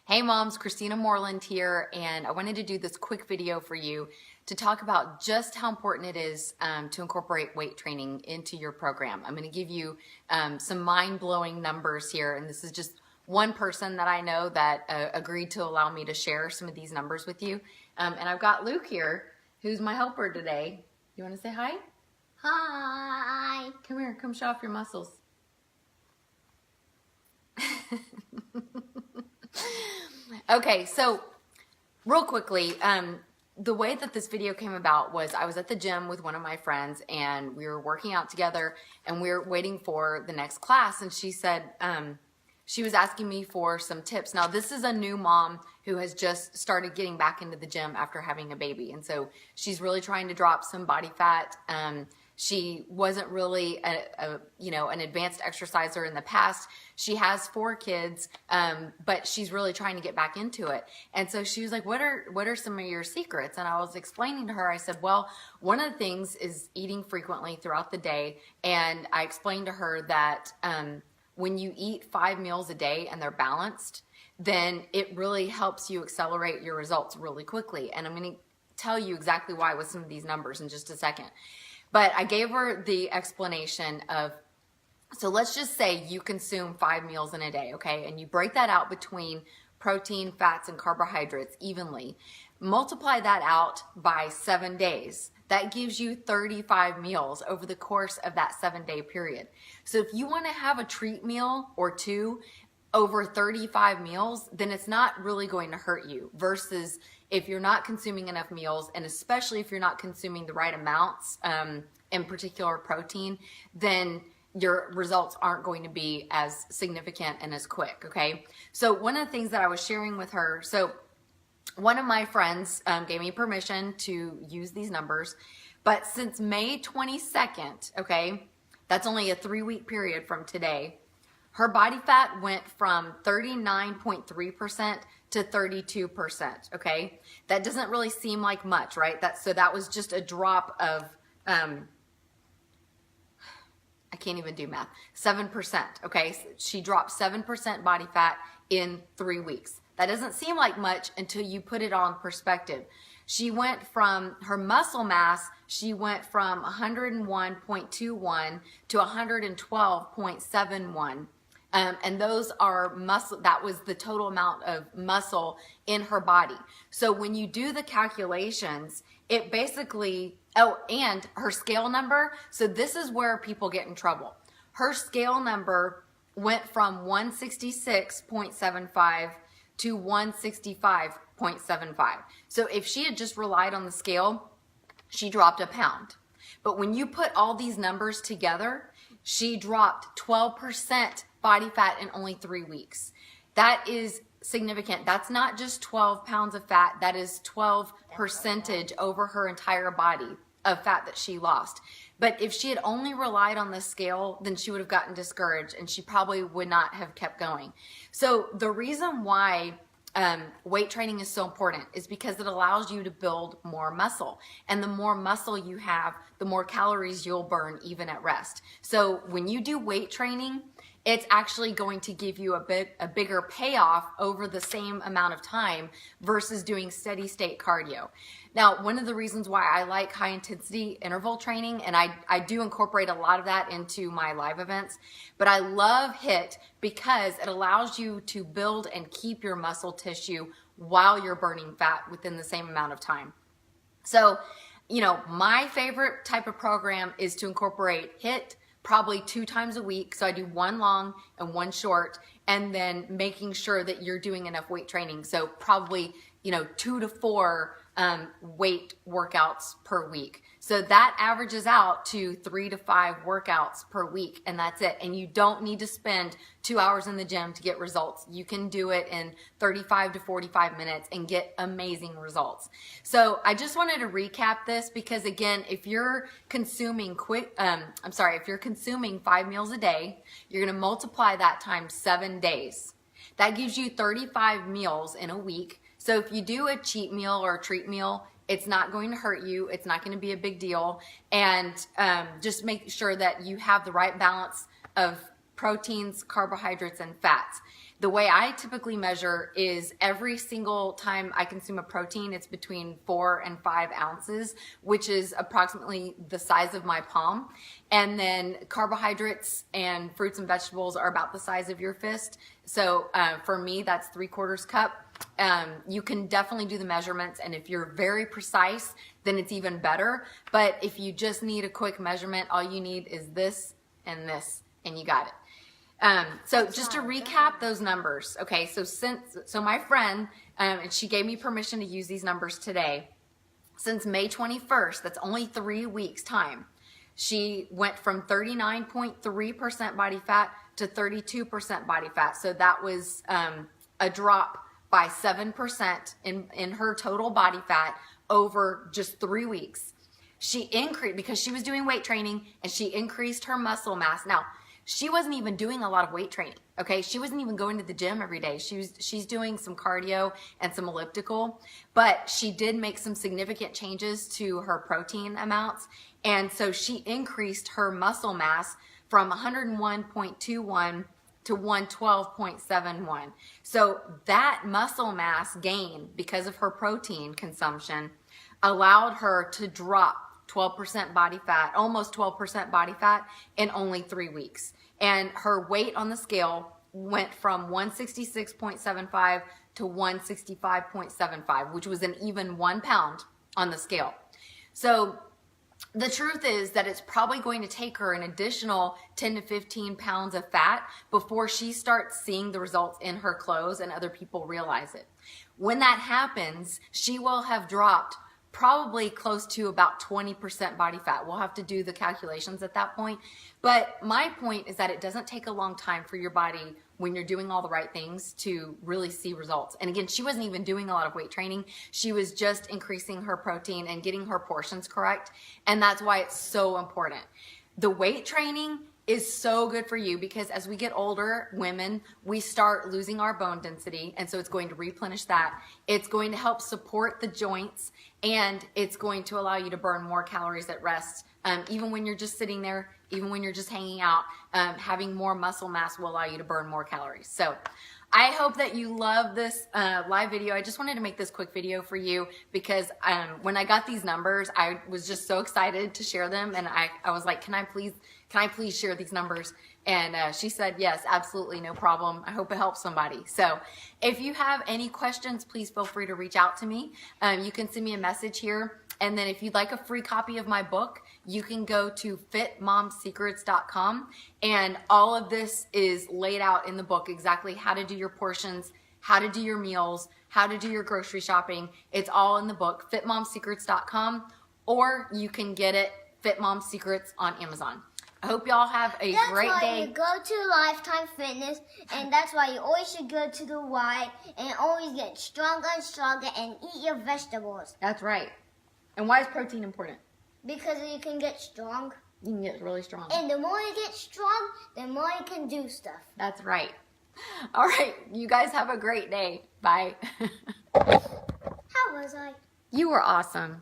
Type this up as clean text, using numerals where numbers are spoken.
Hey moms, Christina Moreland here, and I wanted to do this quick video for you to talk about just how important it is to incorporate weight training into your program. I'm going to give you some mind-blowing numbers here, and this is just one person that I know that agreed to allow me to share some of these numbers with you. And I've got Luke here, who's my helper today. You want to say hi? Hi. Come here, come show off your muscles. Okay, so real quickly, the way that this video came about was I was at the gym with one of my friends and we were working out together and we were waiting for the next class, and she said, she was asking me for some tips. Now, this is a new mom who has just started getting back into the gym after having a baby, and so she's really trying to drop some body fat. She wasn't really an advanced exerciser in the past. She has 4 kids, but she's really trying to get back into it. And so she was like, what are some of your secrets? And I was explaining to her, I said, well, one of the things is eating frequently throughout the day. And I explained to her that when you eat 5 meals a day and they're balanced, then it really helps you accelerate your results really quickly. And I'm going to tell you exactly why with some of these numbers in just a second. But I gave her the explanation of, so let's just say you consume 5 meals in a day, okay? And you break that out between protein, fats, and carbohydrates evenly. Multiply that out by 7 days. That gives you 35 meals over the course of that 7-day period. So if you want to have a treat meal or 2 over 35 meals, then it's not really going to hurt you, versus if you're not consuming enough meals, and especially if you're not consuming the right amounts, in particular protein, then your results aren't going to be as significant and as quick, okay? So one of the things that I was sharing with her, so one of my friends gave me permission to use these numbers, but since May 22nd, okay, that's only a 3-week period from today, her body fat went from 39.3% to 32%, okay? That doesn't really seem like much, right? So that was just a drop of, I can't even do math, 7%, okay? So she dropped 7% body fat in 3 weeks. That doesn't seem like much until you put it on perspective. She went from, her muscle mass, she went from 101.21 to 112.71. And those are muscle, that was the total amount of muscle in her body. So when you do the calculations, it basically, oh, and her scale number, so this is where people get in trouble. Her scale number went from 166.75 to 165.75. So if she had just relied on the scale, she dropped a pound. But when you put all these numbers together, she dropped 12% body fat in only 3 weeks. That is significant. That's not just 12 pounds of fat. That is 12% over her entire body of fat that she lost. But if she had only relied on the scale, then she would have gotten discouraged and she probably would not have kept going. So the reason why weight training is so important is because it allows you to build more muscle. And the more muscle you have, the more calories you'll burn even at rest. So when you do weight training, it's actually going to give you a bigger payoff over the same amount of time versus doing steady state cardio. Now, one of the reasons why I like high intensity interval training, and I do incorporate a lot of that into my live events, but I love HIIT because it allows you to build and keep your muscle tissue while you're burning fat within the same amount of time. So, you know, my favorite type of program is to incorporate HIIT probably 2 times a week. So I do 1 long and 1 short, and then making sure that you're doing enough weight training. So probably, 2 to 4 weight workouts per week. So that averages out to 3 to 5 workouts per week, and that's it. And you don't need to spend 2 hours in the gym to get results. You can do it in 35 to 45 minutes and get amazing results. So I just wanted to recap this because, again, if you're consuming if you're consuming 5 meals a day, you're going to multiply that times 7 days. That gives you 35 meals in a week. So if you do a cheat meal or a treat meal, it's not going to hurt you. It's not going to be a big deal. And just make sure that you have the right balance of proteins, carbohydrates, and fats. The way I typically measure is every single time I consume a protein, it's between 4 and 5 ounces, which is approximately the size of my palm. And then carbohydrates and fruits and vegetables are about the size of your fist. So for me, that's 3/4 cup. You can definitely do the measurements, and if you're very precise, then it's even better. But if you just need a quick measurement, all you need is this, and you got it. So just to recap those numbers, okay, so my friend, and she gave me permission to use these numbers today. Since May 21st, that's only 3 weeks time, she went from 39.3% body fat to 32% body fat. So that was a drop by 7% in her total body fat over just 3 weeks. She increased, because she was doing weight training, and she increased her muscle mass. Now, she wasn't even doing a lot of weight training, okay? She wasn't even going to the gym every day. She's doing some cardio and some elliptical, but she did make some significant changes to her protein amounts. And so she increased her muscle mass from 101.21 to 112.71. So that muscle mass gain, because of her protein consumption, allowed her to drop 12% body fat, almost 12% body fat in only 3 weeks. And her weight on the scale went from 166.75 to 165.75, which was an even 1 pound on the scale. So the truth is that it's probably going to take her an additional 10 to 15 pounds of fat before she starts seeing the results in her clothes and other people realize it. When that happens, she will have dropped probably close to about 20% body fat. We'll have to do the calculations at that point. But my point is that it doesn't take a long time for your body, when you're doing all the right things, to really see results. And again, she wasn't even doing a lot of weight training. She was just increasing her protein and getting her portions correct. And that's why it's so important. The weight training is so good for you, because as we get older, women, we start losing our bone density, and so it's going to replenish that. It's going to help support the joints, and it's going to allow you to burn more calories at rest. Even when you're just sitting there, even when you're just hanging out, having more muscle mass will allow you to burn more calories. So I hope that you love this live video. I just wanted to make this quick video for you because when I got these numbers, I was just so excited to share them, and I was like, can I please share these numbers? And she said, yes, absolutely, no problem. I hope it helps somebody. So if you have any questions, please feel free to reach out to me. You can send me a message here. And then if you'd like a free copy of my book, you can go to fitmomsecrets.com. And all of this is laid out in the book, exactly how to do your portions, how to do your meals, how to do your grocery shopping. It's all in the book, fitmomsecrets.com, or you can get it, Fit Mom Secrets, on Amazon. I hope y'all have a great day. That's why you go to Lifetime Fitness, and that's why you always should go to the Y and always get stronger and stronger and eat your vegetables. That's right. And why is protein important? Because you can get strong. You can get really strong. And the more you get strong, the more you can do stuff. That's right. All right. You guys have a great day. Bye. How was I? You were awesome.